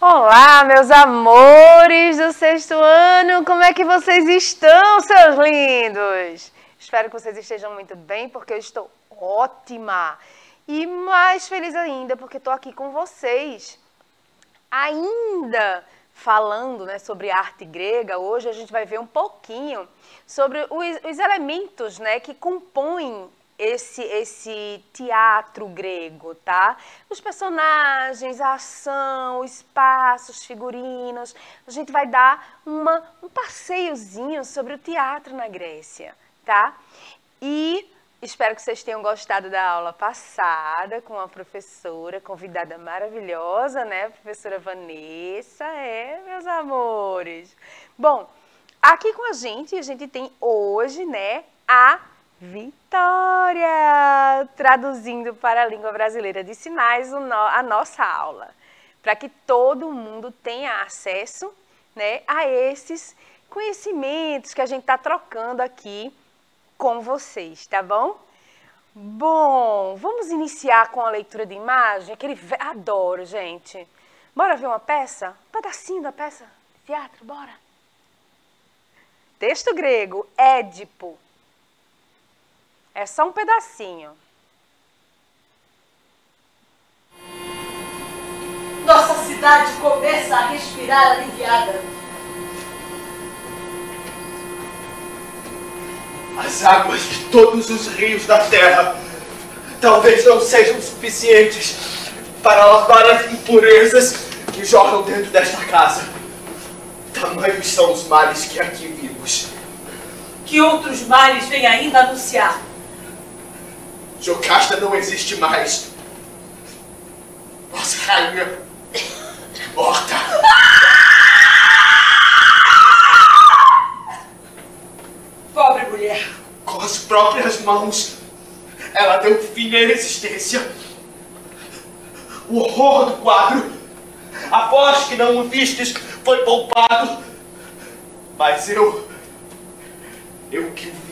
Olá, meus amores do sexto ano, como é que vocês estão, seus lindos? Espero que vocês estejam muito bem, porque eu estou ótima e mais feliz ainda, porque estou aqui com vocês. Ainda falando, né, sobre arte grega, hoje a gente vai ver um pouquinho sobre os elementos, né, que compõem esse teatro grego, tá? Os personagens, a ação, os espaços, figurinos. A gente vai dar um passeiozinho sobre o teatro na Grécia, tá? E espero que vocês tenham gostado da aula passada com a professora, convidada maravilhosa, né? A professora Vanessa, meus amores. Bom, aqui com a gente tem hoje, né, a Vitória, traduzindo para a língua brasileira de sinais a nossa aula, para que todo mundo tenha acesso, né, a esses conhecimentos que a gente está trocando aqui com vocês, tá bom? Bom, vamos iniciar com a leitura de imagem, adoro, gente. Bora ver uma peça? Um pedacinho da peça de teatro, bora. Texto grego, Édipo. É só um pedacinho. Nossa cidade começa a respirar aliviada. As águas de todos os rios da terra talvez não sejam suficientes para lavar as impurezas que jorram dentro desta casa. Tamanhos são os males que aqui vimos. Que outros males vem ainda anunciar? Jocasta não existe mais. Nossa rainha morta. Pobre mulher. Com as próprias mãos, ela deu fim à existência. O horror do quadro, a voz que não ouvistes foi poupado. Mas eu que o vi,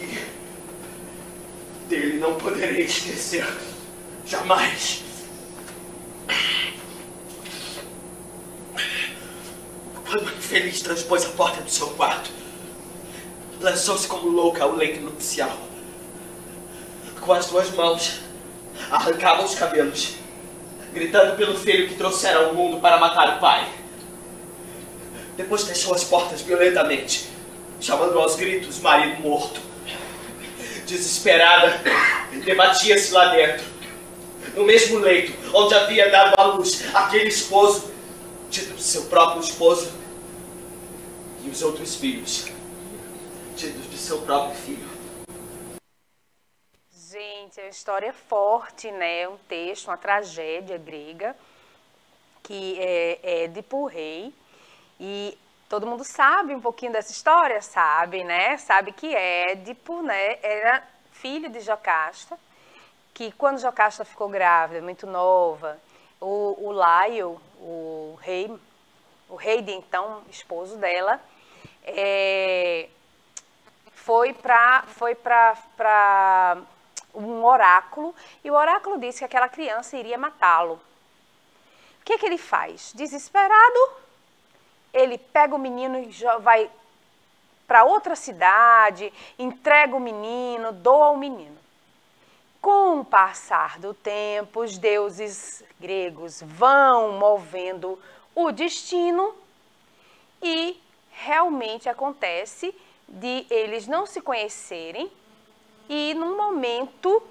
dele não poderei esquecer, jamais. Quando a infeliz transpôs a porta do seu quarto, lançou-se como louca ao leito nupcial. Com as duas mãos, arrancava os cabelos, gritando pelo filho que trouxera ao mundo para matar o pai. Depois fechou as portas violentamente, chamando aos gritos o marido morto. Desesperada, debatia-se lá dentro, no mesmo leito onde havia dado à luz aquele esposo, tido de seu próprio esposo, e os outros filhos, tidos de seu próprio filho. Gente, é uma história forte, né? Um texto, uma tragédia grega, que é Édipo, rei, e todo mundo sabe um pouquinho dessa história, sabe, né? Sabe que Édipo, né, era filho de Jocasta, que quando Jocasta ficou grávida, muito nova, o Laio, o rei de então, esposo dela, foi para um oráculo, e o oráculo disse que aquela criança iria matá-lo. O que ele faz? Desesperado, ele pega o menino e vai para outra cidade, entrega o menino, doa o menino. Com o passar do tempo, os deuses gregos vão movendo o destino e realmente acontece de eles não se conhecerem e, num momento,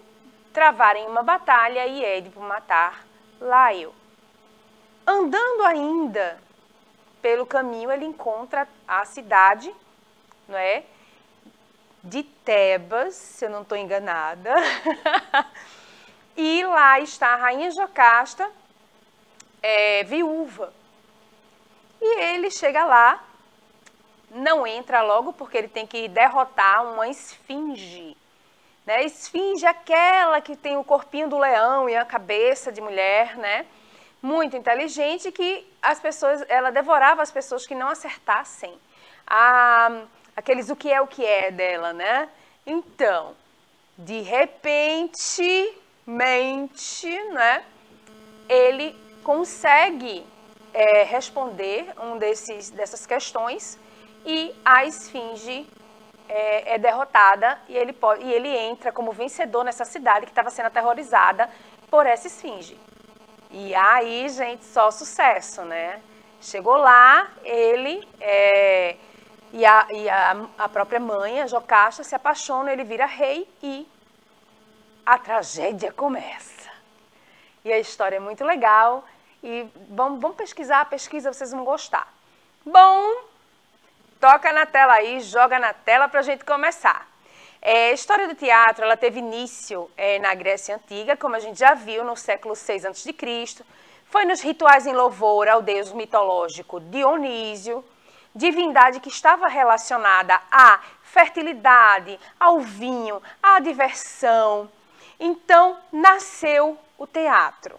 travarem uma batalha e Édipo matar Laio. Andando ainda pelo caminho, ele encontra a cidade, não é, de Tebas, se eu não estou enganada, e lá está a rainha Jocasta, viúva. E ele chega lá, não entra logo porque ele tem que derrotar uma esfinge. Né? Esfinge é aquela que tem o corpinho do leão e a cabeça de mulher, né? Muito inteligente, que ela devorava as pessoas que não acertassem aqueles o que é dela, né? Então, de repente, né, ele consegue responder dessas questões e a esfinge é derrotada e ele entra como vencedor nessa cidade que estava sendo aterrorizada por essa esfinge. E aí, gente, só sucesso, né? Chegou lá, ele e a própria mãe, a Jocasta, se apaixonam, ele vira rei e a tragédia começa. E a história é muito legal e vamos pesquisar, pesquisa, vocês vão gostar. Bom, toca na tela aí, joga na tela para a gente começar. A história do teatro, ela teve início na Grécia Antiga, como a gente já viu, no século VI a.C., foi nos rituais em louvor ao deus mitológico Dionísio, divindade que estava relacionada à fertilidade, ao vinho, à diversão. Então, nasceu o teatro.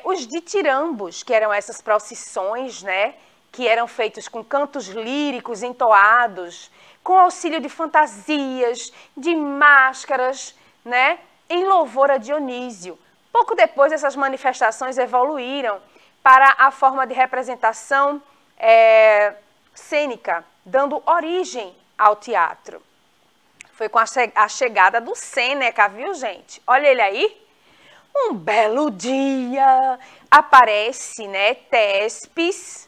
Os ditirambos, que eram essas procissões, né, que eram feitos com cantos líricos entoados, com auxílio de fantasias, de máscaras, né, em louvor a Dionísio. Pouco depois, essas manifestações evoluíram para a forma de representação cênica, dando origem ao teatro. Foi com a chegada do Sêneca, viu, gente? Olha ele aí. Um belo dia aparece, né, Tespes,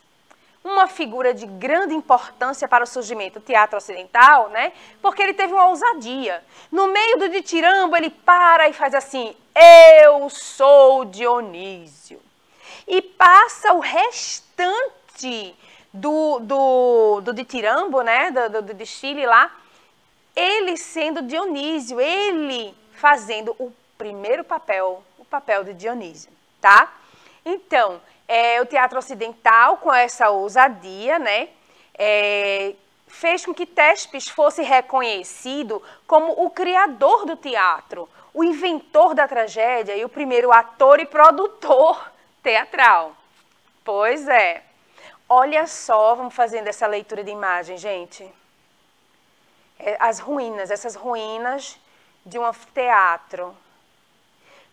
uma figura de grande importância para o surgimento do teatro ocidental, né? Porque ele teve uma ousadia. No meio do ditirambo, ele para e faz assim: eu sou Dionísio. E passa o restante do ditirambo, né? Do desfile lá, ele sendo Dionísio, ele fazendo o primeiro papel, o papel de Dionísio, tá? Então, o teatro ocidental, com essa ousadia, né, fez com que Tespes fosse reconhecido como o criador do teatro, o inventor da tragédia e o primeiro ator e produtor teatral. Pois é. Olha só, vamos fazendo essa leitura de imagem, gente. As ruínas, essas ruínas de um anfiteatro.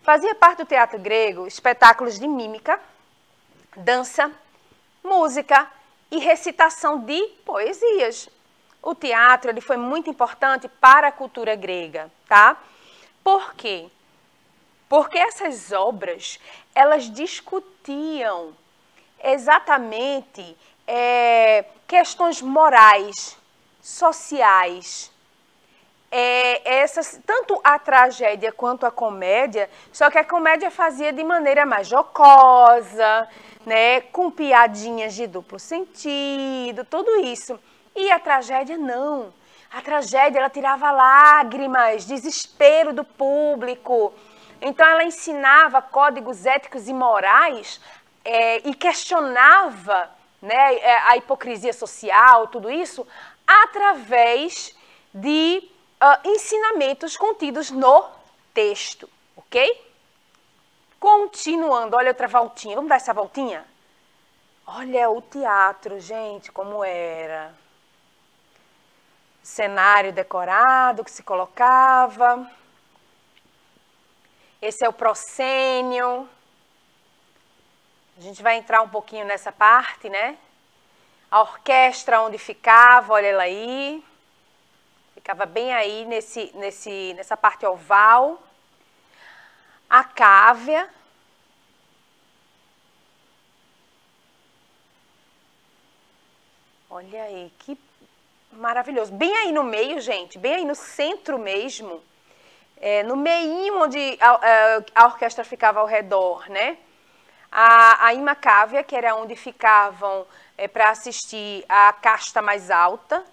Fazia parte do teatro grego espetáculos de mímica, dança, música e recitação de poesias. O teatro ele foi muito importante para a cultura grega, tá? Por quê? Porque essas obras, elas discutiam exatamente questões morais, sociais, tanto a tragédia quanto a comédia, só que a comédia fazia de maneira mais jocosa, né, com piadinhas de duplo sentido, tudo isso. E a tragédia não. A tragédia, ela tirava lágrimas, desespero do público. Então, ela ensinava códigos éticos e morais e questionava, né, a hipocrisia social, tudo isso, através de ensinamentos contidos no texto, ok? Continuando, olha outra voltinha, vamos dar essa voltinha? Olha o teatro, gente, como era. Cenário decorado que se colocava. Esse é o proscênio. A gente vai entrar um pouquinho nessa parte, né? A orquestra onde ficava, olha ela aí. Ficava bem aí nessa parte oval. A cávea. Olha aí, que maravilhoso. Bem aí no meio, gente, bem aí no centro mesmo. No meinho onde a orquestra ficava ao redor, né? A imacávea, que era onde ficavam para assistir a casta mais alta,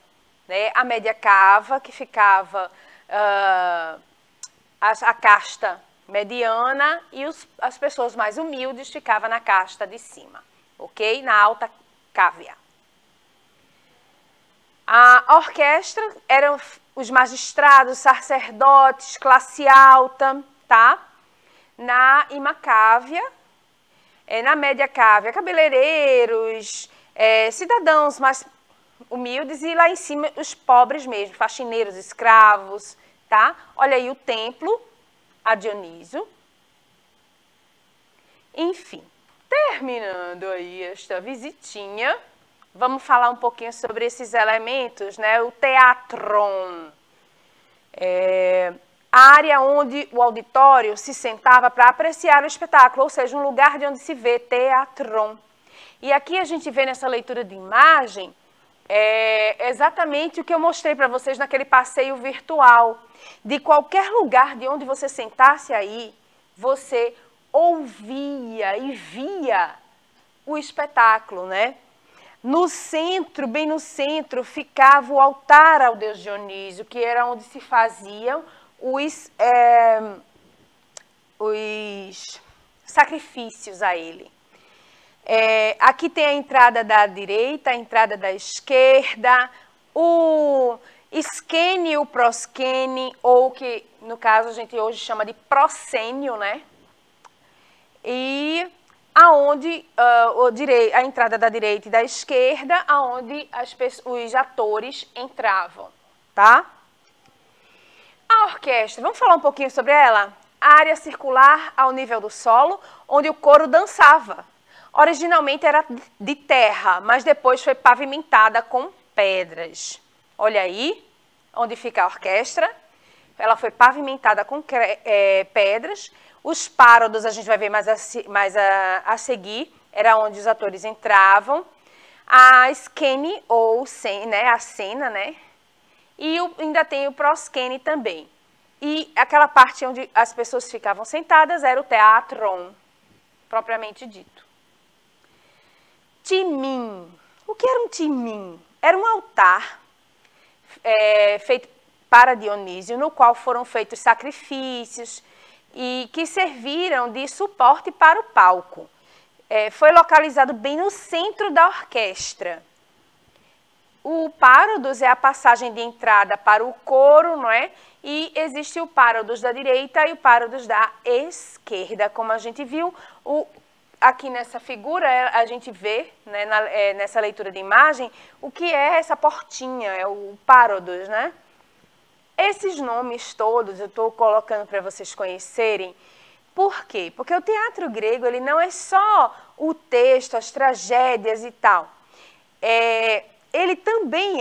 né? A média cava, que ficava a casta mediana, e as pessoas mais humildes ficavam na casta de cima, ok? Na alta cávea. A orquestra eram os magistrados, sacerdotes, classe alta, tá? Na imacávea, na média cávea, cabeleireiros, cidadãos mais humildes, e lá em cima os pobres mesmo, faxineiros, escravos, tá? Olha aí o templo a Dionísio. Enfim, Terminando aí esta visitinha, vamos falar um pouquinho sobre esses elementos, né? O teatron. A área onde o auditório se sentava para apreciar o espetáculo, ou seja, um lugar de onde se vê teatron. E aqui a gente vê nessa leitura de imagem exatamente o que eu mostrei para vocês naquele passeio virtual. De qualquer lugar de onde você sentasse aí, você ouvia e via o espetáculo, né? No centro, bem no centro, ficava o altar ao deus Dionísio, que era onde se faziam os sacrifícios a ele. Aqui tem a entrada da direita, a entrada da esquerda, o esquene e o prosquene, ou que no caso a gente hoje chama de proscênio, né? E aonde a entrada da direita e da esquerda, aonde os atores entravam, tá? A orquestra, vamos falar um pouquinho sobre ela? A área circular ao nível do solo, onde o coro dançava. Originalmente era de terra, mas depois foi pavimentada com pedras. Olha aí, onde fica a orquestra. Ela foi pavimentada com pedras. Os párodos, a gente vai ver mais a seguir, era onde os atores entravam. A skene, ou a cena, né? E ainda tem o proscene também. E aquela parte onde as pessoas ficavam sentadas era o teatron, propriamente dito. Timim. O que era um timim? Era um altar feito para Dionísio, no qual foram feitos sacrifícios e que serviram de suporte para o palco. Foi localizado bem no centro da orquestra. O párodos é a passagem de entrada para o coro, não é? E existe o párodos da direita e o párodos da esquerda, como a gente viu. Aqui nessa figura a gente vê, né, nessa leitura de imagem, o que é essa portinha, é o párodos, né? Esses nomes todos eu estou colocando para vocês conhecerem. Por quê? Porque o teatro grego ele não é só o texto, as tragédias e tal. Ele também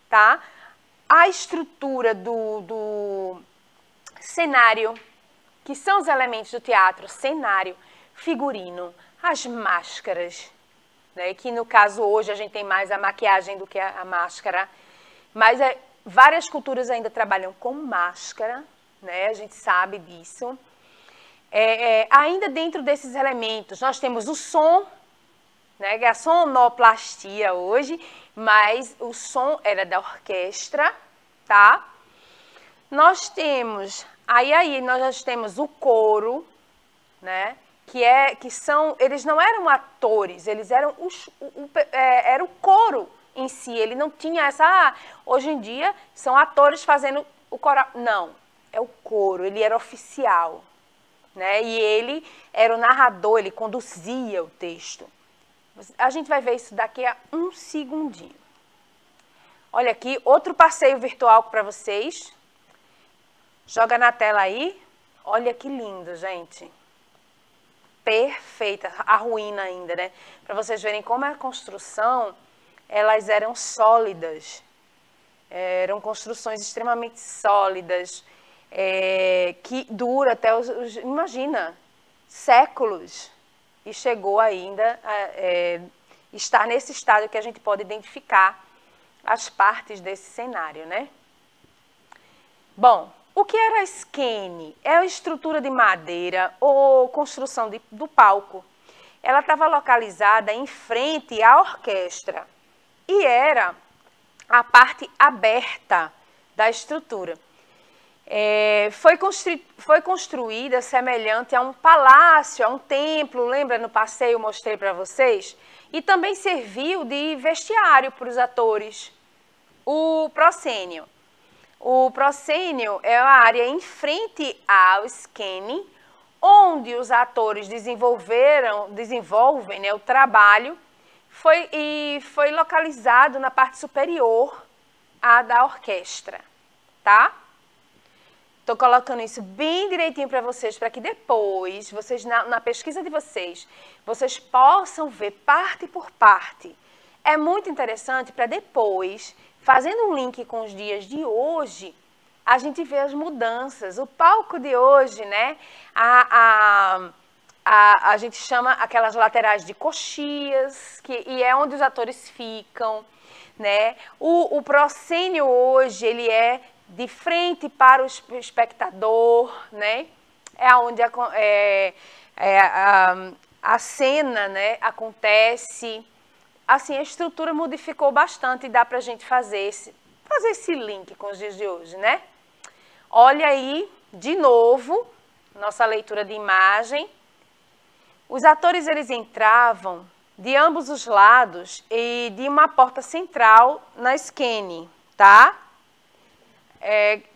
tá, a estrutura do cenário, que são os elementos do teatro, cenário, figurino, as máscaras, né, que no caso hoje a gente tem mais a maquiagem do que a máscara, mas várias culturas ainda trabalham com máscara, né, a gente sabe disso. Ainda dentro desses elementos, nós temos o som, né, que é a sonoplastia hoje, mas o som era da orquestra, tá? Nós temos, nós temos o coro, né? Eles não eram atores, eles eram era o coro em si, ele não tinha hoje em dia são atores fazendo o coral, não, é o coro, ele era oficial, né? E ele era o narrador, ele conduzia o texto. A gente vai ver isso daqui a um segundinho. Olha aqui, outro passeio virtual para vocês. Joga na tela aí. Olha que lindo, gente. Perfeita, a ruína ainda, né? Para vocês verem como a construção, elas eram sólidas. Eram construções extremamente sólidas, que dura até imagina, séculos. E chegou ainda a estar nesse estado que a gente pode identificar as partes desse cenário, né? Bom, o que era a skene? É a estrutura de madeira ou construção do palco. Ela estava localizada em frente à orquestra e era a parte aberta da estrutura. Foi construída semelhante a um palácio, a um templo, lembra no passeio eu mostrei para vocês? E também serviu de vestiário para os atores. O proscênio. O proscênio é a área em frente ao skene, onde os atores desenvolvem, né, o trabalho, foi localizado na parte superior da orquestra, tá? Estou colocando isso bem direitinho para vocês, para que depois, vocês na pesquisa de vocês possam ver parte por parte. É muito interessante para depois, fazendo um link com os dias de hoje, a gente ver as mudanças. O palco de hoje, né? A gente chama aquelas laterais de coxias, e é onde os atores ficam, né? O proscênio hoje, ele é de frente para o espectador, né? É onde a cena, né, acontece. Assim, a estrutura modificou bastante e dá para a gente fazer esse link com os dias de hoje, né? Olha aí, de novo, nossa leitura de imagem. Os atores, eles entravam de ambos os lados e de uma porta central na esquene, tá?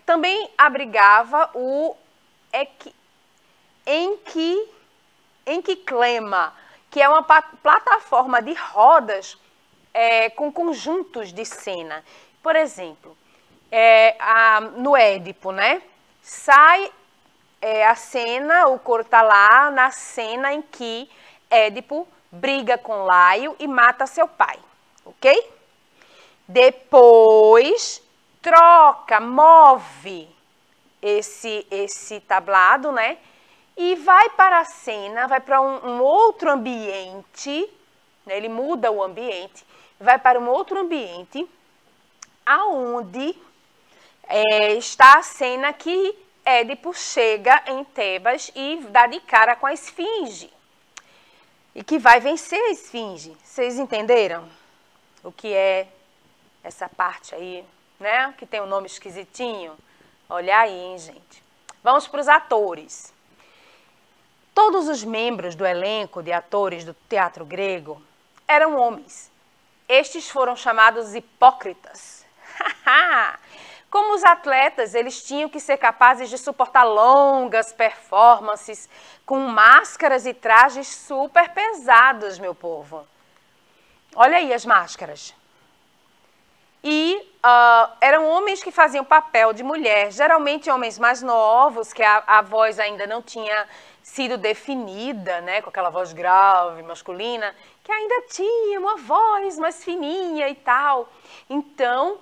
Também abrigava o enquiclema, que é uma plataforma de rodas com conjuntos de cena. Por exemplo, no Édipo, né? Sai a cena, o coro está lá na cena em que Édipo briga com Laio e mata seu pai, ok? Depois move esse tablado, né? E vai para a cena, vai para um outro ambiente, né? Ele muda o ambiente, vai para um outro ambiente, aonde está a cena que Édipo chega em Tebas e dá de cara com a esfinge. E que vai vencer a esfinge. Vocês entenderam o que é essa parte aí, né? Que tem um nome esquisitinho. Olha aí, hein, gente. Vamos para os atores. Todos os membros do elenco de atores do teatro grego eram homens. Estes foram chamados hipócritas. Como os atletas, eles tinham que ser capazes de suportar longas performances com máscaras e trajes super pesados, meu povo. Olha aí as máscaras. E eram homens que faziam papel de mulher, geralmente homens mais novos, que a voz ainda não tinha sido definida, né, com aquela voz grave, masculina, que ainda tinha uma voz mais fininha e tal. Então,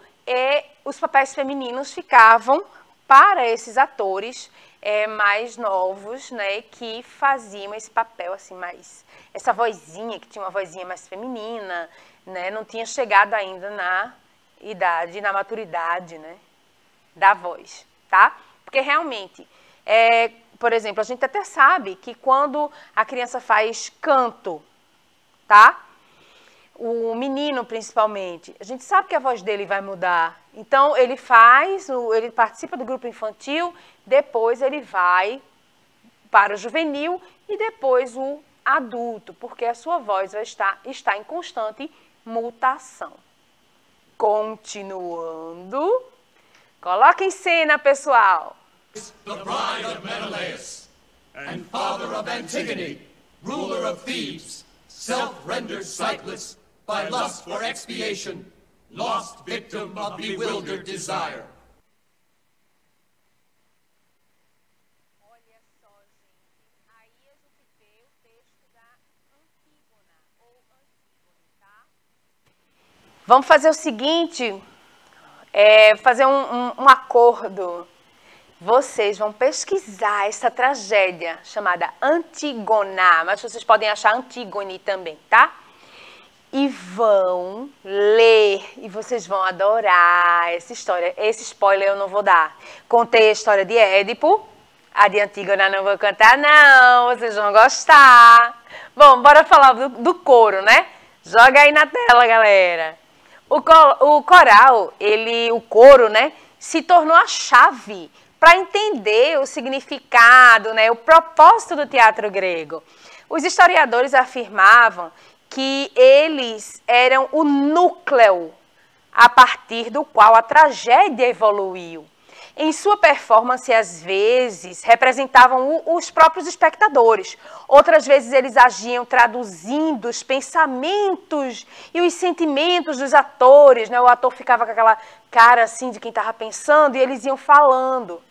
os papéis femininos ficavam para esses atores mais novos, né, que faziam esse papel assim mais, essa vozinha, que tinha uma vozinha mais feminina, né, não tinha chegado ainda na idade, na maturidade, né, da voz, tá? Porque realmente, por exemplo, a gente até sabe que quando a criança faz canto, tá? O menino, principalmente, a gente sabe que a voz dele vai mudar. Então, ele participa do grupo infantil, depois ele vai para o juvenil e depois o adulto, porque a sua voz vai está em constante mutação. Continuando. Coloca em cena, pessoal. The bride of Menelaus, and father of Antigone, ruler of Thebes, self-rendered sightless, by lust for expiation, lost victim of bewildered desire. Olha só, gente, aí a gente vê o texto da Antígona, ou Antígone, tá? Vamos fazer o seguinte, fazer um acordo. Vocês vão pesquisar essa tragédia chamada Antígona, mas vocês podem achar Antígone também, tá? E vão ler, e vocês vão adorar essa história. Esse spoiler eu não vou dar. Contei a história de Édipo, a de Antígona não vou contar não, vocês vão gostar. Bom, bora falar do coro, né? Joga aí na tela, galera. O coral, o coro, né, se tornou a chave para entender o significado, né, o propósito do teatro grego. Os historiadores afirmavam que eles eram o núcleo a partir do qual a tragédia evoluiu. Em sua performance, às vezes, representavam os próprios espectadores. Outras vezes, eles agiam traduzindo os pensamentos e os sentimentos dos atores, né? O ator ficava com aquela cara assim de quem estava pensando e eles iam falando.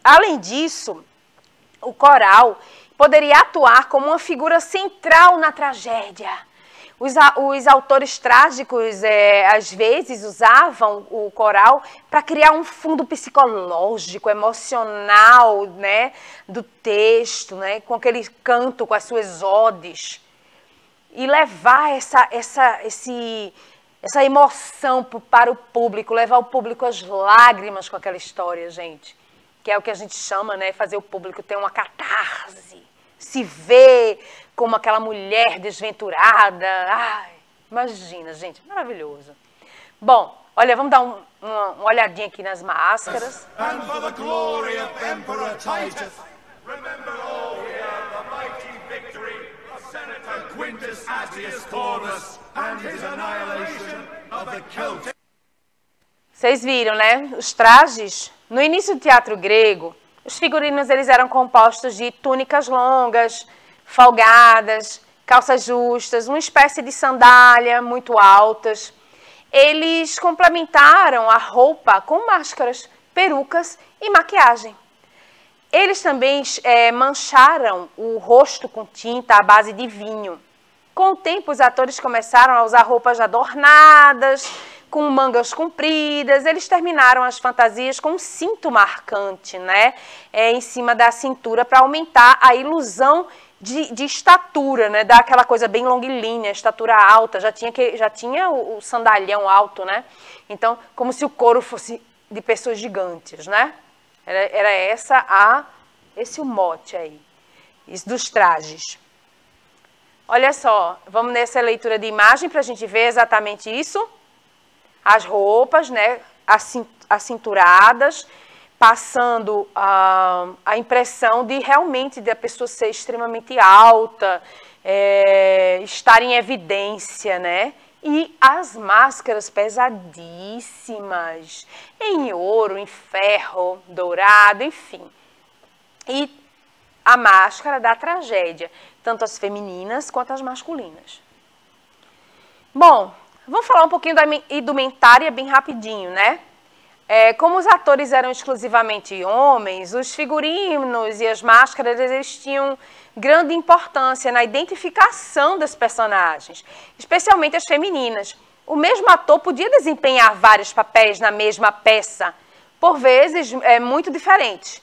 Além disso, o coral poderia atuar como uma figura central na tragédia. Os autores trágicos, às vezes, usavam o coral para criar um fundo psicológico, emocional, né, do texto, né, com aquele canto, com as suas odes, e levar essa emoção para o público, levar o público às lágrimas com aquela história, gente, que é o que a gente chama, né, fazer o público ter uma catarse, se ver como aquela mulher desventurada. Ai, imagina, gente, maravilhoso. Bom, olha, vamos dar uma olhadinha aqui nas máscaras. And for the glory of Emperor Titus, remember all here the mighty victory of Senator Quintus Attius Corvus and his annihilation of the Celtic. Vocês viram, né? Os trajes. No início do teatro grego, os figurinos eles eram compostos de túnicas longas, folgadas, calças justas, uma espécie de sandália muito altas. Eles complementaram a roupa com máscaras, perucas e maquiagem. Eles também mancharam o rosto com tinta à base de vinho. Com o tempo, os atores começaram a usar roupas adornadas, com mangas compridas. Eles terminaram as fantasias com um cinto marcante, né, em cima da cintura, para aumentar a ilusão de estatura, né, dar aquela coisa bem longilínea, estatura alta. Já tinha o sandalhão alto, né? Então, como se o couro fosse de pessoas gigantes, né? Era esse o mote aí, isso dos trajes. Olha só, vamos nessa leitura de imagem para a gente ver exatamente isso. As roupas, né, acinturadas, passando a impressão de realmente da pessoa ser extremamente alta, estar em evidência, né? E as máscaras pesadíssimas, em ouro, em ferro, dourado, enfim. E a máscara da tragédia, tanto as femininas quanto as masculinas. Bom, vamos falar um pouquinho da indumentária bem rapidinho, né? Como os atores eram exclusivamente homens, os figurinos e as máscaras eles tinham grande importância na identificação das personagens, especialmente as femininas. O mesmo ator podia desempenhar vários papéis na mesma peça, por vezes muito diferentes.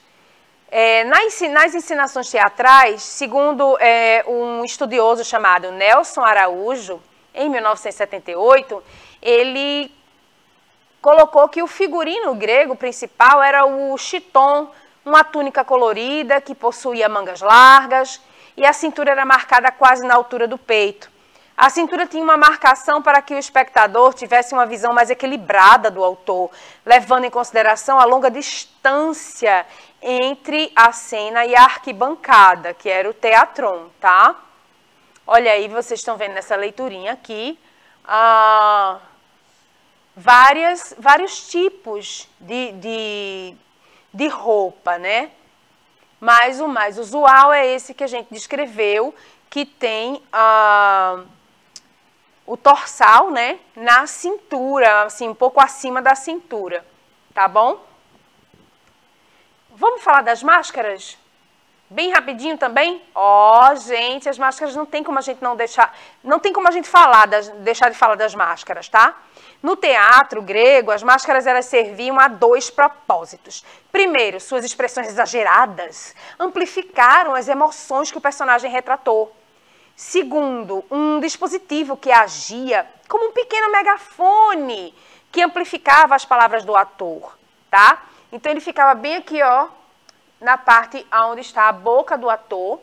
Nas encenações teatrais, segundo um estudioso chamado Nelson Araújo, em 1978, ele colocou que o figurino grego principal era o chiton, uma túnica colorida que possuía mangas largas e a cintura era marcada quase na altura do peito. A cintura tinha uma marcação para que o espectador tivesse uma visão mais equilibrada do autor, levando em consideração a longa distância entre a cena e a arquibancada, que era o teatron, tá? Olha aí, vocês estão vendo nessa leiturinha aqui, vários tipos de roupa, né? Mas o mais usual é esse que a gente descreveu, que tem o dorsal, né, na cintura, assim, um pouco acima da cintura, tá bom? Vamos falar das máscaras? Bem rapidinho também? Gente, as máscaras não tem como a gente deixar de falar das máscaras, tá? No teatro grego, as máscaras elas serviam a dois propósitos. Primeiro, suas expressões exageradas amplificaram as emoções que o personagem retratou. Segundo, um dispositivo que agia como um pequeno megafone que amplificava as palavras do ator, tá? Então ele ficava bem aqui, ó, na parte onde está a boca do ator.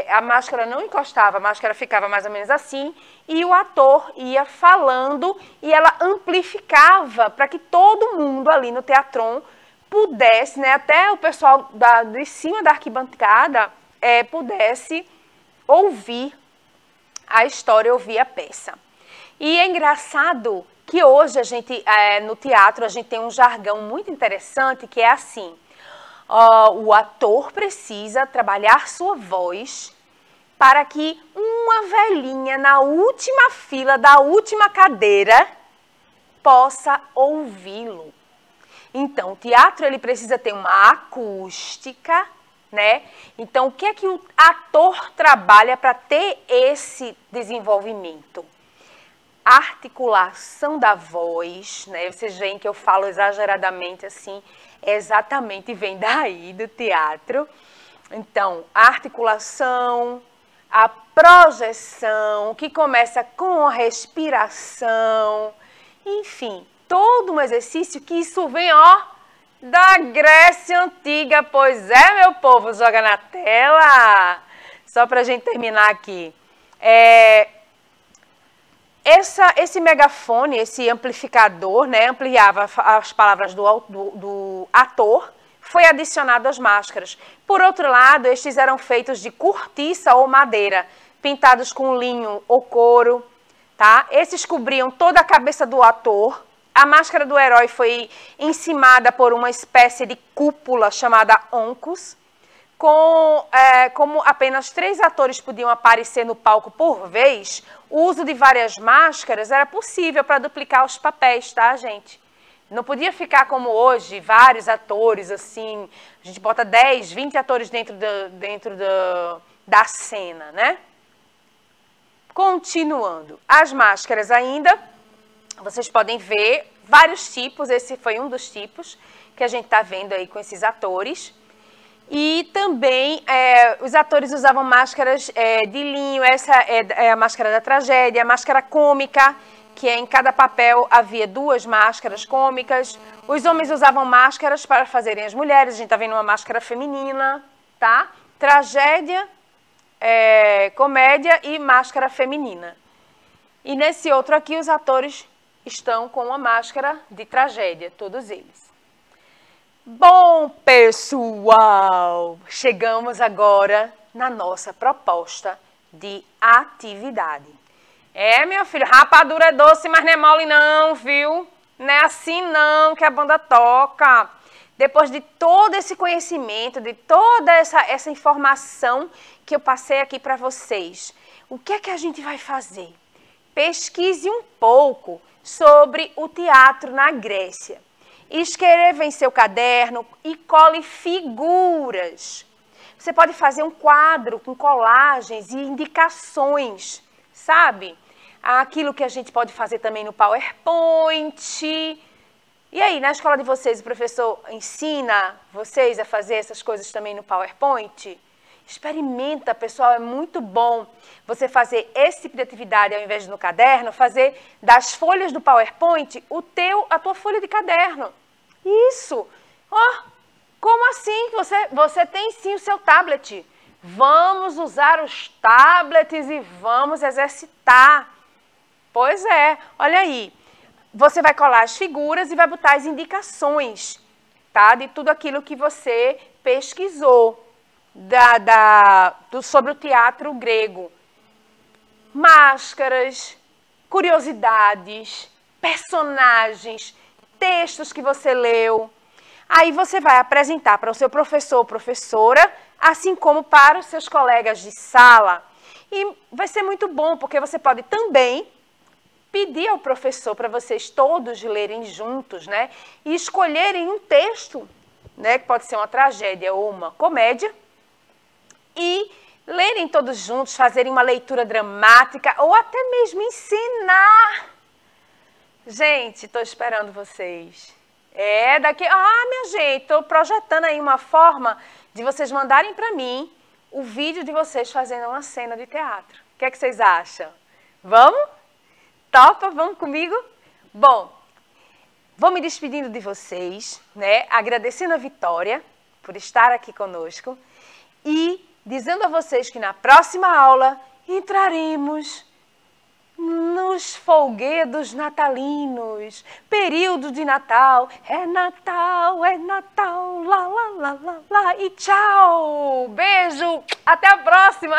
A máscara não encostava, a máscara ficava mais ou menos assim, e o ator ia falando e ela amplificava para que todo mundo ali no teatron pudesse, né, até o pessoal de cima da arquibancada pudesse ouvir a história, ouvir a peça. E é engraçado que hoje a gente, no teatro, a gente tem um jargão muito interessante que é assim: o ator precisa trabalhar sua voz para que uma velhinha na última fila da última cadeira possa ouvi-lo. Então, o teatro ele precisa ter uma acústica, né? Então, o que é que o ator trabalha para ter esse desenvolvimento? Articulação da voz, né? Vocês veem que eu falo exageradamente assim, exatamente vem daí do teatro. Então, a articulação, a projeção, que começa com a respiração, enfim, todo um exercício que isso vem, ó, da Grécia Antiga. Pois é, meu povo, joga na tela. Só para a gente terminar aqui. Esse megafone, esse amplificador, né, ampliava as palavras do ator, foi adicionado às máscaras. Por outro lado, estes eram feitos de cortiça ou madeira, pintados com linho ou couro, tá? Esses cobriam toda a cabeça do ator. A máscara do herói foi encimada por uma espécie de cúpula chamada oncus. Como apenas 3 atores podiam aparecer no palco por vez, o uso de várias máscaras era possível para duplicar os papéis, tá, gente? Não podia ficar como hoje, vários atores, assim, a gente bota 10, 20 atores dentro da cena, né? Continuando, as máscaras ainda, vocês podem ver vários tipos, esse foi um dos tipos que a gente está vendo aí com esses atores. E também os atores usavam máscaras de linho, essa é a máscara da tragédia, a máscara cômica, que em cada papel havia 2 máscaras cômicas. Os homens usavam máscaras para fazerem as mulheres, a gente está vendo uma máscara feminina, tá? Tragédia, comédia e máscara feminina. E nesse outro aqui os atores estão com uma máscara de tragédia, todos eles. Bom, pessoal, chegamos agora na nossa proposta de atividade. Meu filho, rapadura é doce, mas não é mole não, viu? Não é assim não que a banda toca. Depois de todo esse conhecimento, de toda essa informação que eu passei aqui para vocês, o que é que a gente vai fazer? Pesquise um pouco sobre o teatro na Grécia. Escreva em seu caderno e cole figuras. Você pode fazer um quadro com colagens e indicações, sabe? Aquilo que a gente pode fazer também no PowerPoint. E aí, na escola de vocês, o professor ensina vocês a fazer essas coisas também no PowerPoint? Experimenta, pessoal, é muito bom você fazer esse tipo de atividade ao invés de no caderno, fazer das folhas do PowerPoint a tua folha de caderno. Isso! Como assim? Você tem sim o seu tablet. Vamos usar os tablets e vamos exercitar. Pois é, olha aí. Você vai colar as figuras e vai botar as indicações, tá? De tudo aquilo que você pesquisou sobre o teatro grego. Máscaras, curiosidades, personagens, textos que você leu. Aí você vai apresentar para o seu professor ou professora, assim como para os seus colegas de sala. E vai ser muito bom, porque você pode também pedir ao professor para vocês todos lerem juntos, né? E escolherem um texto, né? Que pode ser uma tragédia ou uma comédia. E lerem todos juntos, fazerem uma leitura dramática ou até mesmo ensinar. Gente, estou esperando vocês. Minha gente, estou projetando aí uma forma de vocês mandarem para mim o vídeo de vocês fazendo uma cena de teatro. O que é que vocês acham? Vamos? Topa? Vamos comigo? Bom, vou me despedindo de vocês, né? Agradecendo a Vitória por estar aqui conosco e dizendo a vocês que na próxima aula entraremos nos folguedos natalinos, período de Natal, é Natal, lá, lá, lá, lá, lá, e tchau, beijo, até a próxima!